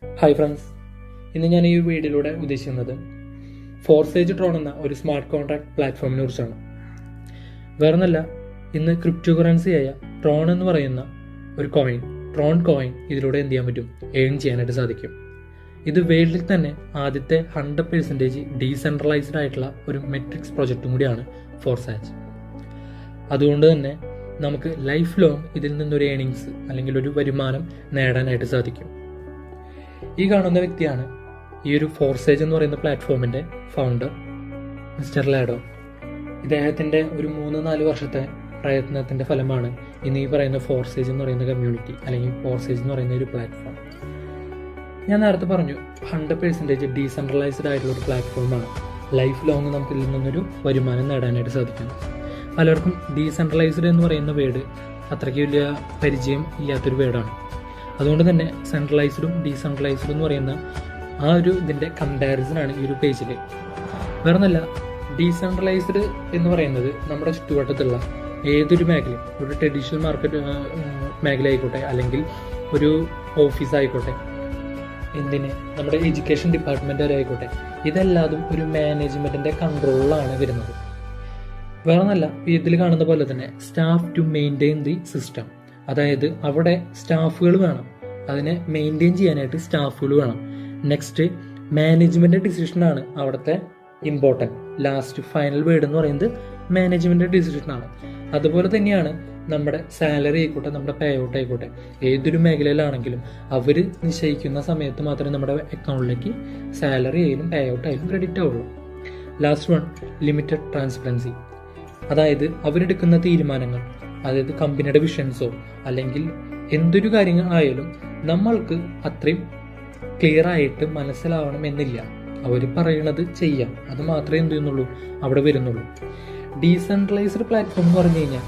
Hi friends, ഇന്ന് ഞാൻ ഈ വീഡിയോയിലൂടെ ഉദ്ദേശിക്കുന്നത് ഫോർസേജ് ട്രോൺ എന്ന ഒരു സ്മാർട്ട് കോൺട്രാക്ട് പ്ലാറ്റ്ഫോമിനെ കുറിച്ചാണ്. വേറൊന്നല്ല, ഇന്ന് ക്രിപ്റ്റോ കറൻസിയായ ട്രോൺ എന്ന് പറയുന്ന ഒരു ട്രോൺ കോയിൻ ഇതിലൂടെ എന്ത് ചെയ്യാൻ പറ്റും, ഏൺ ചെയ്യാനായിട്ട് സാധിക്കും. ഇത് വേൾഡിൽ തന്നെ ആദ്യത്തെ 100% ഡീസെൻട്രലൈസ്ഡ് ആയിട്ടുള്ള ഒരു മെട്രിക്സ് പ്രൊജക്റ്റും കൂടിയാണ് ഫോർസേജ്. അതുകൊണ്ട് തന്നെ നമുക്ക് ലൈഫ് ലോങ് ഇതിൽ നിന്നൊരു ഏണിങ്സ് അല്ലെങ്കിൽ ഒരു വരുമാനം നേടാനായിട്ട് സാധിക്കും. ഈ കാണുന്ന വ്യക്തിയാണ് ഈ ഒരു ഫോർസേജ് എന്ന് പറയുന്ന പ്ലാറ്റ്ഫോമിന്റെ ഫൗണ്ടർ മിസ്റ്റർ ലാഡോ. ഇദ്ദേഹത്തിന്റെ ഒരു 3-4 വർഷത്തെ പ്രയത്നത്തിന്റെ ഫലമാണ് ഇന്ന് ഈ പറയുന്ന ഫോർസേജ് എന്ന് പറയുന്ന കമ്മ്യൂണിറ്റി അല്ലെങ്കിൽ ഫോർസേജ് എന്ന് പറയുന്ന ഒരു പ്ലാറ്റ്ഫോം. ഞാൻ നേരത്തെ പറഞ്ഞു 100% ഡീസെൻട്രലൈസ്ഡ് ആയിട്ടുള്ള ഒരു പ്ലാറ്റ്ഫോമാണ്. ലൈഫ് ലോങ് നമുക്ക് ഇതിൽ നിന്നൊരു വരുമാനം നേടാനായിട്ട് സാധിക്കുന്നു. പലർക്കും ഡീസെൻട്രലൈസ്ഡ് എന്ന് പറയുന്ന വേർഡ് അത്രയ്ക്ക് വലിയ പരിചയം ഇല്ലാത്തൊരു വേർഡാണ്. അതുകൊണ്ട് തന്നെ സെൻട്രലൈസ്ഡും ഡീസെൻട്രലൈസ്ഡും എന്ന് പറയുന്ന ആ ഒരു ഇതിൻ്റെ കമ്പാരിസനാണ് ഈ ഒരു പേജിൽ. വേറൊന്നല്ല, ഡീസെൻട്രലൈസ്ഡ് എന്ന് പറയുന്നത് നമ്മുടെ ചുറ്റുവട്ടത്തുള്ള ഏതൊരു മേഖലയും, ഒരു ട്രഡീഷണൽ മാർക്കറ്റ് മേഖല ആയിക്കോട്ടെ, അല്ലെങ്കിൽ ഒരു ഓഫീസ് ആയിക്കോട്ടെ, നമ്മുടെ എഡ്യൂക്കേഷൻ ഡിപ്പാർട്ട്മെന്റ് വരെ ആയിക്കോട്ടെ, ഇതെല്ലാതും ഒരു മാനേജ്മെന്റിന്റെ കൺട്രോളിലാണ് വരുന്നത്. വേറൊന്നല്ല, ഇതിൽ കാണുന്ന പോലെ തന്നെ staff to maintain the system, അതായത് അവിടെ സ്റ്റാഫുകൾ വേണം, അതിനെ മെയിൻറ്റെയിൻ ചെയ്യാനായിട്ട് സ്റ്റാഫുകൾ വേണം. നെക്സ്റ്റ്, മാനേജ്മെന്റ് ഡിസിഷനാണ് അവിടുത്തെ ഇമ്പോർട്ടൻറ്റ്. ലാസ്റ്റ് ഫൈനൽ വേർഡ് എന്ന് പറയുന്നത് മാനേജ്മെന്റ് ഡിസിഷനാണ്. അതുപോലെ തന്നെയാണ് നമ്മുടെ സാലറി ആയിക്കോട്ടെ, നമ്മുടെ പേ ഔട്ട് ആയിക്കോട്ടെ, ഏതൊരു മേഖലയിലാണെങ്കിലും അവർ നിശ്ചയിക്കുന്ന സമയത്ത് മാത്രമേ നമ്മുടെ അക്കൗണ്ടിലേക്ക് സാലറി ആയാലും പേ ഔട്ട് ആയാലും ക്രെഡിറ്റ് ആവുള്ളൂ. ലാസ്റ്റ് വൺ, ലിമിറ്റഡ് ട്രാൻസ്പെറൻസി, അതായത് അവരെടുക്കുന്ന തീരുമാനങ്ങൾ, അതായത് കമ്പനിയുടെ വിഷൻസോ അല്ലെങ്കിൽ എന്തൊരു കാര്യങ്ങൾ ആയാലും നമ്മൾക്ക് അത്രയും ക്ലിയർ ആയിട്ട് മനസ്സിലാവണം എന്നില്ല. അവർ പറയുന്നത് ചെയ്യാം, അത് മാത്രമേ എന്ത് ചെയ്യുന്നുള്ളൂ, അവിടെ വരുന്നുള്ളൂ. ഡീസെൻട്രലൈസ്ഡ് പ്ലാറ്റ്ഫോം എന്ന് പറഞ്ഞു കഴിഞ്ഞാൽ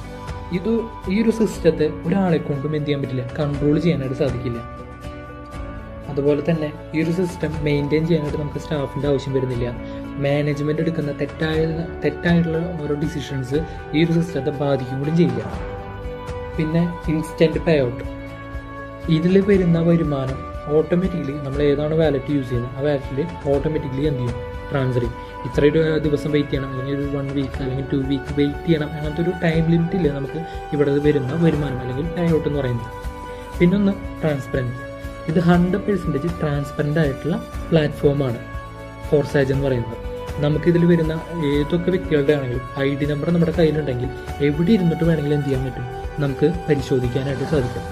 ഈ ഒരു സിസ്റ്റത്തെ ഒരാളെ കൊണ്ടും എന്ത് ചെയ്യാൻ പറ്റില്ല, കൺട്രോൾ ചെയ്യാനായിട്ട് സാധിക്കില്ല. അതുപോലെ തന്നെ ഈ ഒരു സിസ്റ്റം മെയിൻറ്റെയിൻ ചെയ്യാനായിട്ട് നമുക്ക് സ്റ്റാഫിൻ്റെ ആവശ്യം വരുന്നില്ല. മാനേജ്മെന്റ് എടുക്കുന്ന തെറ്റായിട്ടുള്ള ഓരോ ഡിസിഷൻസ് ഈ ഒരു സിസ്റ്റത്തെ ബാധിക്കും കൂടി ചെയ്യില്ല. പിന്നെ ഇൻസ്റ്റന്റ് പേ ഔട്ട്, ഇതിൽ വരുന്ന വരുമാനം ഓട്ടോമാറ്റിക്കലി നമ്മൾ ഏതാണ് വാലറ്റ് യൂസ് ചെയ്യുന്നത് ആ വാലറ്റിൽ ഓട്ടോമാറ്റിക്കലി എന്ത് ചെയ്യും, ട്രാൻസ്ഫർ ചെയ്യും. ഇത്രയൊരു ദിവസം വെയിറ്റ് ചെയ്യണം, അല്ലെങ്കിൽ ഒരു 1 വീക്ക് അല്ലെങ്കിൽ 2 വീക്ക് വെയിറ്റ് ചെയ്യണം, അങ്ങനത്തെ ഒരു ടൈം ലിമിറ്റ് ഇല്ല നമുക്ക് ഇവിടെ വരുന്ന വരുമാനം അല്ലെങ്കിൽ പേ ഔട്ട് എന്ന് പറയുന്നത്. പിന്നൊന്ന് ട്രാൻസ്പെറൻസി, ഇത് 100% ട്രാൻസ്പെറൻ്റ് ആയിട്ടുള്ള പ്ലാറ്റ്ഫോമാണ് ഫോർസേജ് എന്ന് പറയുന്നത്. നമുക്കിതിൽ വരുന്ന ഏതൊക്കെ വ്യക്തികളുടെ ആണെങ്കിലും ID നമ്പർ നമ്മുടെ കയ്യിലുണ്ടെങ്കിൽ എവിടെ ഇരുന്നിട്ട് വേണമെങ്കിലും എന്ത് ചെയ്യാൻ പറ്റും, നമുക്ക് പരിശോധിക്കാനായിട്ട് സാധിക്കും.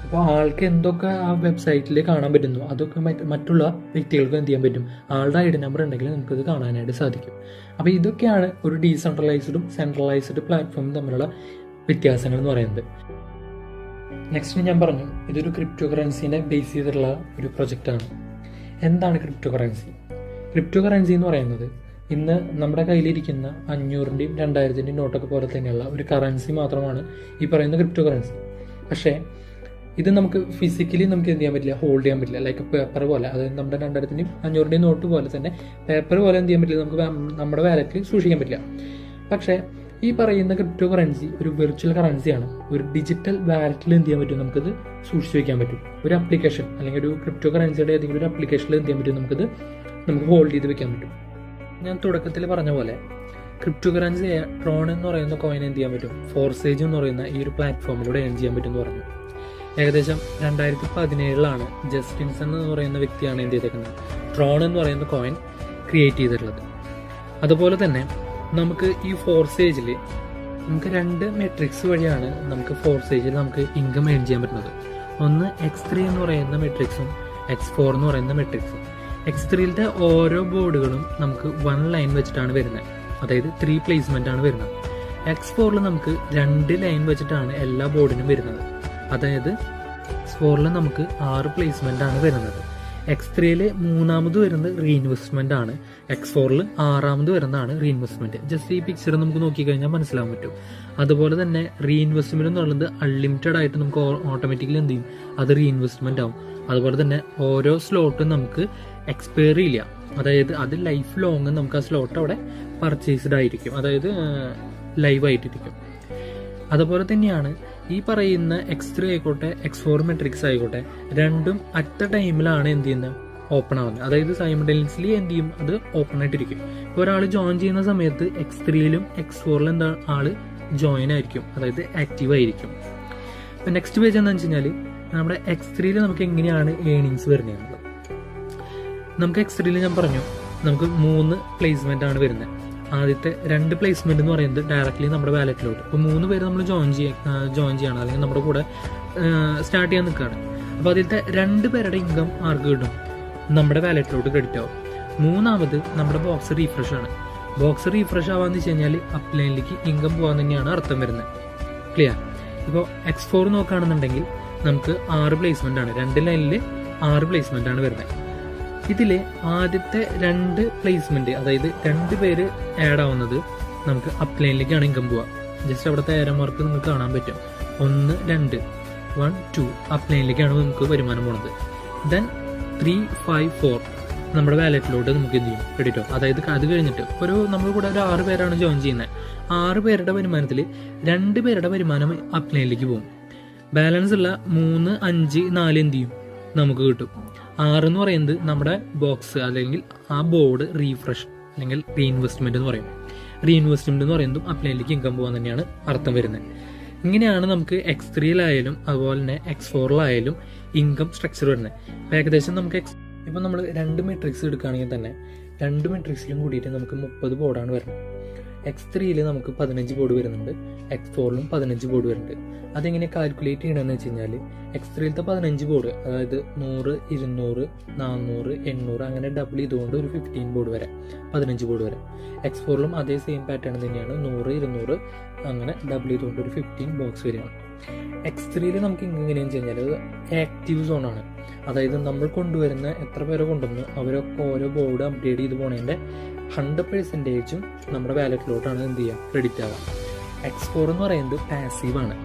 അപ്പോൾ ആൾക്ക് എന്തൊക്കെ ആ വെബ്സൈറ്റിൽ കാണാൻ പറ്റുന്നു അതൊക്കെ മറ്റുള്ള വ്യക്തികൾക്ക് എന്ത് ചെയ്യാൻ പറ്റും, ആളുടെ ID നമ്പർ ഉണ്ടെങ്കിൽ നമുക്കത് കാണാനായിട്ട് സാധിക്കും. അപ്പോൾ ഇതൊക്കെയാണ് ഒരു ഡീസെൻട്രലൈസ്ഡും സെൻട്രലൈസ്ഡ് പ്ലാറ്റ്ഫോമും തമ്മിലുള്ള വ്യത്യാസങ്ങൾ എന്ന് പറയുന്നത്. നെക്സ്റ്റ് ഞാൻ പറഞ്ഞു, ഇതൊരു ക്രിപ്റ്റോ കറൻസിനെ ബേസ് ചെയ്തിട്ടുള്ള ഒരു പ്രൊജക്റ്റാണ്. എന്താണ് ക്രിപ്റ്റോ കറൻസി? ക്രിപ്റ്റോ കറൻസി എന്ന് പറയുന്നത് ഇന്ന് നമ്മുടെ കയ്യിലിരിക്കുന്ന 500-ൻ്റെയും 2000-ൻ്റെയും നോട്ടൊക്കെ പോലെ തന്നെയുള്ള ഒരു കറൻസി മാത്രമാണ് ഈ പറയുന്ന ക്രിപ്റ്റോ കറൻസി. പക്ഷേ ഇത് നമുക്ക് ഫിസിക്കലി നമുക്ക് എന്ത് ചെയ്യാൻ പറ്റില്ല, ഹോൾഡ് ചെയ്യാൻ പറ്റില്ല. ലൈക്ക് പേപ്പർ പോലെ, അതായത് നമ്മുടെ 2000-ൻ്റെയും 500-ൻ്റെയും നോട്ട് പോലെ തന്നെ പേപ്പർ പോലെ എന്ത് ചെയ്യാൻ പറ്റില്ല, നമുക്ക് നമ്മുടെ വാലറ്റിൽ സൂക്ഷിക്കാൻ പറ്റില്ല. പക്ഷേ ഈ പറയുന്ന ക്രിപ്റ്റോ കറൻസി ഒരു വെർച്വൽ കറൻസിയാണ്. ഒരു ഡിജിറ്റൽ വാലറ്റിൽ എന്ത് ചെയ്യാൻ പറ്റും, നമുക്കത് സൂക്ഷിച്ച് വയ്ക്കാൻ പറ്റും. ഒരു ആപ്ലിക്കേഷൻ അല്ലെങ്കിൽ ഒരു ക്രിപ്റ്റോ കറൻസിയുടെ ഏതെങ്കിലും ഒരു ആപ്ലിക്കേഷനിൽ എന്ത് ചെയ്യാൻ പറ്റും, നമുക്ക് ഹോൾഡ് ചെയ്ത് വെക്കാൻ പറ്റും. ഞാൻ തുടക്കത്തിൽ പറഞ്ഞ പോലെ ക്രിപ്റ്റോ കറൻസി ട്രോൺ എന്ന് പറയുന്ന കോയിൻ എന്ത് ചെയ്യാൻ പറ്റും, ഫോർസേജ് എന്ന് പറയുന്ന ഈ ഒരു പ്ലാറ്റ്ഫോമിലൂടെ ഏൺ ചെയ്യാൻ പറ്റും എന്ന് പറഞ്ഞു. ഏകദേശം 2017 ജസ്റ്റിൻസൺ എന്ന് പറയുന്ന വ്യക്തിയാണ് എന്ത് ചെയ്തേക്കുന്നത്, ട്രോൺ എന്ന് പറയുന്ന കോയിൻ ക്രിയേറ്റ് ചെയ്തിട്ടുള്ളത്. അതുപോലെ തന്നെ നമുക്ക് ഈ ഫോർസേജിൽ നമുക്ക് 2 മെട്രിക്സ് വഴിയാണ് നമുക്ക് ഫോർസേജിൽ നമുക്ക് ഇൻകം ഏൺ ചെയ്യാൻ പറ്റുന്നത്. ഒന്ന് X3 എന്ന് പറയുന്ന മെട്രിക്സും X4 എന്ന് പറയുന്ന മെട്രിക്സും. X3-ന്റെ ഓരോ ബോർഡുകളും നമുക്ക് 1 ലൈൻ വെച്ചിട്ടാണ് വരുന്നത്, അതായത് 3 പ്ലേസ്മെന്റ് ആണ് വരുന്നത്. X4-ൽ നമുക്ക് 2 ലൈൻ വെച്ചിട്ടാണ് എല്ലാ ബോർഡിനും വരുന്നത്, അതായത് X4-ൽ നമുക്ക് 6 പ്ലേസ്മെന്റ് ആണ് വരുന്നത്. X3-ൽ 3ാമത് വരുന്നത് റീഇൻവെസ്റ്റ്മെന്റ് ആണ്, X4-ൽ 6ാമത് വരുന്നതാണ് റീഇൻവെസ്റ്റ്മെന്റ്. ജസ്റ്റ് ഈ പിക്ചർ നമുക്ക് നോക്കിക്കഴിഞ്ഞാൽ മനസ്സിലാവാൻ പറ്റും. അതുപോലെ തന്നെ റീഇൻവെസ്റ്റ്മെന്റ് എന്ന് പറയുന്നത് അൺലിമിറ്റഡ് ആയിട്ട് നമുക്ക് ഓട്ടോമാറ്റിക്കലി എന്ത് ചെയ്യും, അത് റീഇൻവെസ്റ്റ്മെന്റ് ആവും. അതുപോലെ തന്നെ ഓരോ സ്ലോട്ടും നമുക്ക് എക്സ്പയറി ഇല്ല, അതായത് അത് ലൈഫ് ലോങ് നമുക്ക് ആ സ്ലോട്ട് അവിടെ പർച്ചേസ്ഡ് ആയിരിക്കും, അതായത് ലൈവ് ആയിട്ടിരിക്കും. അതുപോലെ തന്നെയാണ് ഈ പറയുന്ന X3 ആയിക്കോട്ടെ X4 മെട്രിക്സ് ആയിക്കോട്ടെ രണ്ടും അറ്റ് എ ടൈമിലാണ് എന്ത് ചെയ്യുന്നത് ഓപ്പൺ ആവുന്നത്. അതായത് സൈമൾട്ടേനിയസ്ലി എന്ത് ചെയ്യും, അത് ഓപ്പൺ ആയിട്ടിരിക്കും. ഇപ്പോൾ ഒരാൾ ജോയിൻ ചെയ്യുന്ന സമയത്ത് X3ലും X4ലും എന്താ ആള് ജോയിൻ ആയിരിക്കും, അതായത് ആക്റ്റീവ് ആയിരിക്കും. ഇപ്പം നെക്സ്റ്റ് പേജ് എന്താണെന്ന് വെച്ച് കഴിഞ്ഞാൽ നമ്മുടെ X3ൽ നമുക്ക് എങ്ങനെയാണ് ഏണിങ്സ് വരുന്നത്. നമുക്ക് X3ൽ ഞാൻ പറഞ്ഞു നമുക്ക് 3 പ്ലേസ്മെന്റ് ആണ് വരുന്നത്. ആദ്യത്തെ 2 പ്ലേസ്മെന്റ് എന്ന് പറയുന്നത് ഡയറക്റ്റ്ലി നമ്മുടെ വാലറ്റിലോട്ട്. ഇപ്പോൾ 3 പേര് നമ്മൾ ജോയിൻ ചെയ്യണം, അല്ലെങ്കിൽ നമ്മുടെ കൂടെ സ്റ്റാർട്ട് ചെയ്യാൻ നിൽക്കുകയാണ്. അപ്പോൾ അതിലത്തെ 2 പേരുടെ ഇൻകം ആർക്ക് കിട്ടും, നമ്മുടെ വാലറ്റിലോട്ട് ക്രെഡിറ്റ് ആവും. 3ാമത് നമ്മുടെ ബോക്സ് റീഫ്രഷ് ആണ്. ബോക്സ് റീഫ്രഷ് ആവാന്ന് വെച്ച് കഴിഞ്ഞാൽ അപ്ലൈനിലേക്ക് ഇൻകം പോകാൻ തന്നെയാണ് അർത്ഥം വരുന്നത്. ക്ലിയർ? ഇപ്പോൾ X4 നോക്കുകയാണെന്നുണ്ടെങ്കിൽ നമുക്ക് 6 പ്ലേസ്മെന്റ് ആണ്, 2 ലൈനിൽ 6 പ്ലേസ്മെന്റ് ആണ് വരുന്നത്. ഇതിൽ ആദ്യത്തെ 2 പ്ലേസ്മെന്റ്, അതായത് 2 പേര് ആഡ് ആവുന്നത് നമുക്ക് അപ്ലൈനിലേക്കാണ് ഇൻകം പോവുക. ജസ്റ്റ് അവിടുത്തെ ഏരോ മാർക്ക് നിങ്ങൾക്ക് കാണാൻ പറ്റും. 1, 2, 1, 2 അപ്ലൈനിലേക്കാണ് നമുക്ക് വരുമാനം പോണത്. ദെൻ 3, 5, 4 നമ്മുടെ വാലറ്റിലോട്ട് നമുക്ക് എന്ത് ചെയ്യും, ക്രെഡിറ്റ് ആവും. അതായത് അത് കഴിഞ്ഞിട്ട് നമ്മൾ കൂടെ ഒരു 6 പേരാണ് ജോയിൻ ചെയ്യുന്നത്. 6 പേരുടെ വരുമാനത്തിൽ 2 പേരുടെ വരുമാനം അപ്ലൈനിലേക്ക് പോകും. ബാലൻസ് ഉള്ള 3, 5, 4 എന്ത് ചെയ്യും, നമുക്ക് കിട്ടും. 6 എന്ന് പറയുന്നത് നമ്മുടെ ബോക്സ് അല്ലെങ്കിൽ ആ ബോർഡ് റീഫ്രഷ് അല്ലെങ്കിൽ റീഇൻവെസ്റ്റ്മെന്റ് എന്ന് പറയും. റീഇൻവെസ്റ്റ്മെന്റ് എന്ന് പറയുന്നതും അപ്ലൈനിലേക്ക് ഇൻകം പോകാൻ തന്നെയാണ് അർത്ഥം വരുന്നത്. ഇങ്ങനെയാണ് നമുക്ക് X3ലായാലും അതുപോലെ തന്നെ X4ലായാലും ഇൻകം സ്ട്രക്ചർ വരുന്നത്. ഏകദേശം നമുക്ക് ഇപ്പം നമ്മൾ 2 മെട്രിക്സ് എടുക്കുകയാണെങ്കിൽ തന്നെ 2 മെട്രിക്സിലും കൂടിയിട്ട് നമുക്ക് 30 ബോർഡാണ് വരുന്നത്. X3ൽ നമുക്ക് 15 ബോർഡ് വരുന്നുണ്ട്, X4ലും 15 ബോർഡ് വരുന്നുണ്ട്. അതെങ്ങനെ കാൽക്കുലേറ്റ് ചെയ്യണമെന്ന് വെച്ച് കഴിഞ്ഞാൽ X3ലത്തെ 15 ബോർഡ്, അതായത് 100, 200, 400, 800 അങ്ങനെ ഡബിൾ ചെയ്തുകൊണ്ട് ഒരു 15 ബോർഡ് വരെ, 15 ബോർഡ് വരെ. X4ലും അതേ സെയിം പാറ്റേൺ തന്നെയാണ്, 100, 200 അങ്ങനെ ഡബിൾ ചെയ്തുകൊണ്ട് ഒരു 15 ബോക്സ് വരെയാണ്. X3ൽ നമുക്ക് എങ്ങനെയാണെന്ന് വെച്ച് കഴിഞ്ഞാൽ ആക്റ്റീവ് സോണാണ്. അതായത് നമ്മൾ കൊണ്ടുവരുന്ന എത്ര പേരെ കൊണ്ടുവന്നു അവരൊക്കെ ഓരോ ബോർഡ് അപ്ഡേറ്റ് ചെയ്ത് പോണതിൻ്റെ 100% നമ്മുടെ വാലറ്റിലോട്ടാണ് എന്ത് ചെയ്യുക, ക്രെഡിറ്റ് ആവുക. X4 എന്ന് പറയുന്നത് പാസീവാണ്.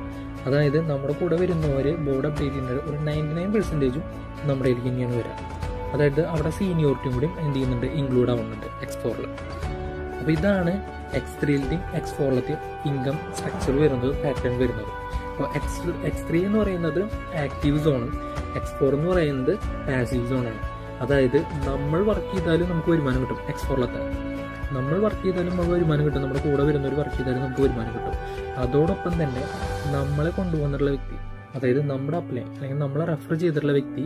അതായത് നമ്മുടെ കൂടെ വരുന്നവർ ബോർഡ് അപ്ഡേറ്റ് ചെയ്യുന്നത് ഒരു 99% നമ്മുടെ ഇതിലേക്ക് തന്നെയാണ് വരിക. അതായത് അവിടെ സീനിയോറിറ്റിയും കൂടി എന്ത് ചെയ്യുന്നുണ്ട്, ഇൻക്ലൂഡ് ആവുന്നുണ്ട് X4ൽ. അപ്പോൾ ഇതാണ് X3ലെയും X4ലെയും ഇൻകം സ്ട്രക്ചർ വരുന്നത്, പാറ്റേൺ വരുന്നത്. അപ്പോൾ X3 എന്ന് പറയുന്നത് ആക്റ്റീവ് സോണും X4 എന്ന് പറയുന്നത് പാസീവ് സോണാണ്. അതായത് നമ്മൾ വർക്ക് ചെയ്താലും നമുക്ക് വരുമാനം കിട്ടും. X4ലത്തെ നമ്മൾ വർക്ക് ചെയ്താലും നമുക്ക് വരുമാനം കിട്ടും, നമ്മുടെ കൂടെ വരുന്നവർ വർക്ക് ചെയ്താലും നമുക്ക് വരുമാനം കിട്ടും. അതോടൊപ്പം തന്നെ നമ്മളെ കൊണ്ടുപോകുന്നുള്ള വ്യക്തി, അതായത് നമ്മുടെ അപ്ലൈ അല്ലെങ്കിൽ നമ്മളെ റെഫർ ചെയ്തിട്ടുള്ള വ്യക്തി,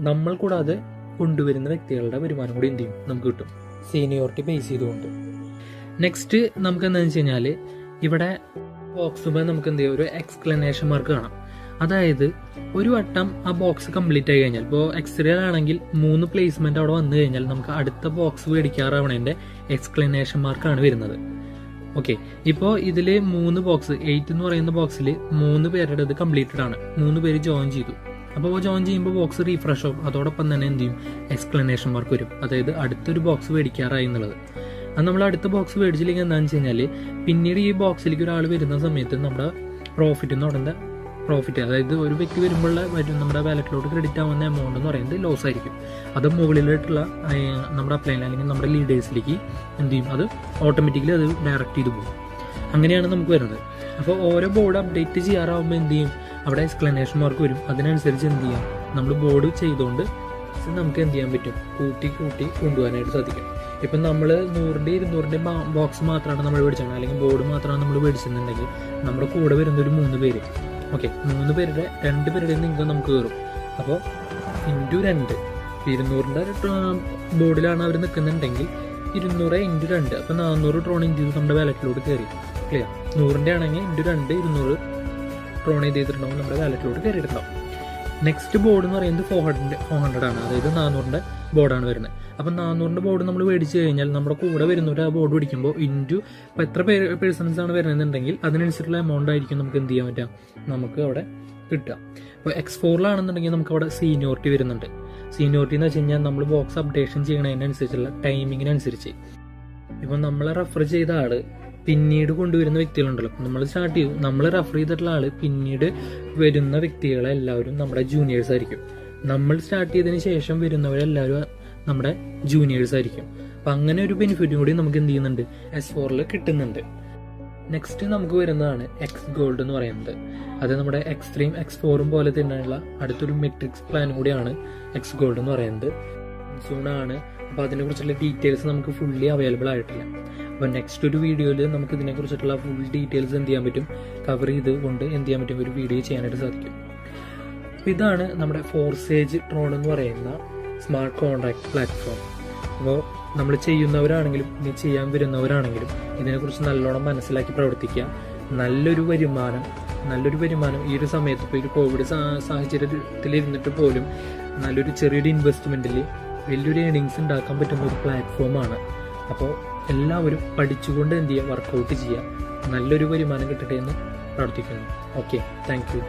നമ്മൾ കൂടാതെ കൊണ്ടുവരുന്ന വ്യക്തികളുടെ വരുമാനം കൂടി എന്ത് ചെയ്യും, നമുക്ക് കിട്ടും, സീനിയോറിറ്റി ബേസ് ചെയ്തുകൊണ്ട്. നെക്സ്റ്റ് നമുക്ക് എന്താണെന്ന് വെച്ച് കഴിഞ്ഞാൽ ഇവിടെ ബോക്സുമ്പോൾ നമുക്ക് എന്ത് ചെയ്യും, ഒരു എക്സ്ക്ലമേഷൻ മാർക്ക് കാണാം. അതായത് ഒരു വട്ടം ആ ബോക്സ് കംപ്ലീറ്റ് ആയി കഴിഞ്ഞാൽ, ഇപ്പോൾ X3 3 പ്ലേസ്മെന്റ് അവിടെ വന്നു കഴിഞ്ഞാൽ നമുക്ക് അടുത്ത ബോക്സ് മേടിക്കാറാവണതിന്റെ എക്സ്ക്ലമേഷൻ മാർക്കാണ് വരുന്നത്. ഓക്കെ, ഇപ്പോൾ ഇതിൽ 3 ബോക്സ് 8 എന്ന് പറയുന്ന ബോക്സിൽ 3 പേരുടെ ഇത് കംപ്ലീറ്റഡ് ആണ്, 3 പേര് ജോയിൻ ചെയ്തു. അപ്പോൾ ജോയിൻ ചെയ്യുമ്പോൾ ബോക്സ് റീഫ്രഷ് ആവും. അതോടൊപ്പം തന്നെ എന്ത് ചെയ്യും, എക്സ്ക്ലമേഷൻ മാർക്ക് വരും. അതായത് അടുത്തൊരു ബോക്സ് മേടിക്കാറായി എന്നുള്ളത്. അത് നമ്മൾ അടുത്ത ബോക്സ് മേടിച്ചില്ലെങ്കിൽ എന്താണെന്ന് വെച്ച് കഴിഞ്ഞാൽ പിന്നീട് ഈ ബോക്സിലേക്ക് ഒരാൾ വരുന്ന സമയത്ത് നമ്മുടെ പ്രോഫിറ്റ് എന്ന് പറയുന്നത് അതായത് ഒരു വ്യക്തി വരുമ്പോഴുള്ള നമ്മുടെ വാലറ്റിലോട്ട് ക്രെഡിറ്റ് ആവുന്ന എമൗണ്ട് എന്ന് പറയുന്നത് ലോസ് ആയിരിക്കും. അത് മുകളിലായിട്ടുള്ള നമ്മുടെ അപ്ലൈൻ അല്ലെങ്കിൽ നമ്മുടെ ലീഡേഴ്സിലേക്ക് എന്ത് ചെയ്യും, അത് ഓട്ടോമാറ്റിക്കലി അത് ഡയറക്റ്റ് ചെയ്ത് പോകും. അങ്ങനെയാണ് നമുക്ക് വരുന്നത്. അപ്പോൾ ഓരോ ബോർഡ് അപ്ഡേറ്റ് ചെയ്യാറാവുമ്പോൾ എന്ത് ചെയ്യും, അവിടെ എക്സ്ക്ലമേഷൻ മാർക്ക് വരും. അതിനനുസരിച്ച് എന്ത് ചെയ്യാം, നമ്മൾ ബോർഡ് ചെയ്തുകൊണ്ട് നമുക്ക് എന്ത് ചെയ്യാൻ പറ്റും, കൂട്ടി കൊണ്ടുപോകാനായിട്ട് സാധിക്കും. ഇപ്പം നമ്മൾ 100-ൻ്റെയും 200-ൻ്റെയും ബോക്സ് മാത്രമാണ് നമ്മൾ മേടിച്ചത്, അല്ലെങ്കിൽ ബോർഡ് മാത്രമാണ് നമ്മൾ മേടിച്ചിട്ടുണ്ടെങ്കിൽ നമ്മുടെ കൂടെ വരുന്ന ഒരു 3 പേര്, ഓക്കെ, 3 പേരുടെ 2 പേരുടെ ഇൻകം നമുക്ക് കയറും. അപ്പോൾ ഇൻറ്റു 2, 200-ൻ്റെ ബോർഡിലാണ് അവർ നിൽക്കുന്നുണ്ടെങ്കിൽ 200 ഇൻറ്റു 2, അപ്പോൾ 400 ട്രോൺ ഇൻറ്റു നമ്മുടെ വാലറ്റിലോട്ട് കയറി. ക്ലിയർ? 100-ൻ്റെ ആണെങ്കിൽ ഇൻറ്റു 2, 200 ട്രോൺ ചെയ്തിട്ടുണ്ടാവും, നമ്മുടെ വാലറ്റിലോട്ട് കയറിയിട്ടുണ്ടാവും. നെക്സ്റ്റ് ബോർഡ് എന്ന് പറയുന്നത് 400 ആണ്, അതായത് 400-ൻ്റെ ബോർഡാണ് വരുന്നത്. അപ്പം 400-ൻ്റെ ബോർഡ് നമ്മൾ മേടിച്ച് കഴിഞ്ഞാൽ നമ്മുടെ കൂടെ വരുന്നവർ ആ ബോർഡ് പിടിക്കുമ്പോൾ ഇൻറ്റു ഇപ്പോൾ എത്ര പേഴ്സൺസ് ആണ് വരുന്നതെന്നുണ്ടെങ്കിൽ അതിനനുസരിച്ചുള്ള എമൗണ്ട് ആയിരിക്കും നമുക്ക് എന്ത് ചെയ്യാൻ പറ്റുക, നമുക്ക് അവിടെ കിട്ടുക. ഇപ്പോൾ X4-ലാണെന്നുണ്ടെങ്കിൽ നമുക്ക് അവിടെ സീനിയോറിറ്റി വരുന്നുണ്ട്. സീനിയോറിറ്റി എന്ന് വെച്ച് കഴിഞ്ഞാൽ നമ്മൾ ബോക്സ് അപ്ഡേഷൻ ചെയ്യണതിനനുസരിച്ചുള്ള ടൈമിങ്ങിനനുസരിച്ച്. ഇപ്പം നമ്മളെ റെഫർ ചെയ്ത ആൾ പിന്നീട് കൊണ്ടുവരുന്ന വ്യക്തികളുണ്ടല്ലോ, നമ്മൾ സ്റ്റാർട്ട് ചെയ്യും, നമ്മൾ റെഫർ ചെയ്തിട്ടുള്ള ആൾ പിന്നീട് വരുന്ന വ്യക്തികളെല്ലാവരും നമ്മുടെ ജൂനിയേഴ്സ് ആയിരിക്കും. നമ്മൾ സ്റ്റാർട്ട് ചെയ്തതിന് ശേഷം വരുന്നവരെല്ലാവരും നമ്മുടെ ജൂനിയേഴ്സ് ആയിരിക്കും. അപ്പം അങ്ങനെ ഒരു ബെനിഫിറ്റും കൂടി നമുക്ക് എന്ത് ചെയ്യുന്നുണ്ട്, S4-ൽ കിട്ടുന്നുണ്ട്. നെക്സ്റ്റ് നമുക്ക് വരുന്നതാണ് എക്സ് ഗോൾഡ് എന്ന് പറയുന്നത്. അത് നമ്മുടെ എക്സ്ട്രീം X4 പോലെ തന്നെയുള്ള അടുത്തൊരു മെട്രിക്സ് പ്ലാൻ കൂടിയാണ് എക്സ് ഗോൾഡ് എന്ന് പറയുന്നത്. സൂണാണ്. അപ്പോൾ അതിനെക്കുറിച്ചുള്ള ഡീറ്റെയിൽസ് നമുക്ക് ഫുള്ളി അവൈലബിൾ ആയിട്ടില്ല. അപ്പോൾ നെക്സ്റ്റ് ഒരു വീഡിയോയിൽ നമുക്ക് ഇതിനെക്കുറിച്ചിട്ടുള്ള ഫുൾ ഡീറ്റെയിൽസ് എന്ത് ചെയ്യാൻ പറ്റും, കവർ ചെയ്തുകൊണ്ട് എന്ത് ചെയ്യാൻ പറ്റും, ഒരു വീഡിയോ ചെയ്യാനായിട്ട് സാധിക്കും. അപ്പോൾ ഇതാണ് നമ്മുടെ ഫോർസേജ് ട്രോൺ എന്ന് പറയുന്ന സ്മാർട്ട് കോൺട്രാക്ട് പ്ലാറ്റ്ഫോം. അപ്പോൾ നമ്മൾ ചെയ്യുന്നവരാണെങ്കിലും ഇനി ചെയ്യാൻ വരുന്നവരാണെങ്കിലും ഇതിനെക്കുറിച്ച് നല്ലോണം മനസ്സിലാക്കി പ്രവർത്തിക്കുക. നല്ലൊരു വരുമാനം ഈ ഒരു സമയത്ത്, ഇപ്പോൾ ഒരു കോവിഡ് സാഹചര്യത്തിലിരുന്നിട്ട് പോലും നല്ലൊരു ചെറിയൊരു ഇൻവെസ്റ്റ്മെൻറ്റിൽ വലിയൊരു ഏണിങ്സ് ഉണ്ടാക്കാൻ പറ്റുന്ന ഒരു പ്ലാറ്റ്ഫോമാണ്. അപ്പോൾ എല്ലാവരും പഠിച്ചുകൊണ്ട് എന്ത് ചെയ്യുക, വർക്കൗട്ട് ചെയ്യുക, നല്ലൊരു വരുമാനം കിട്ടട്ടെ എന്ന് പ്രാർത്ഥിക്കുന്നു. Okay, thank you.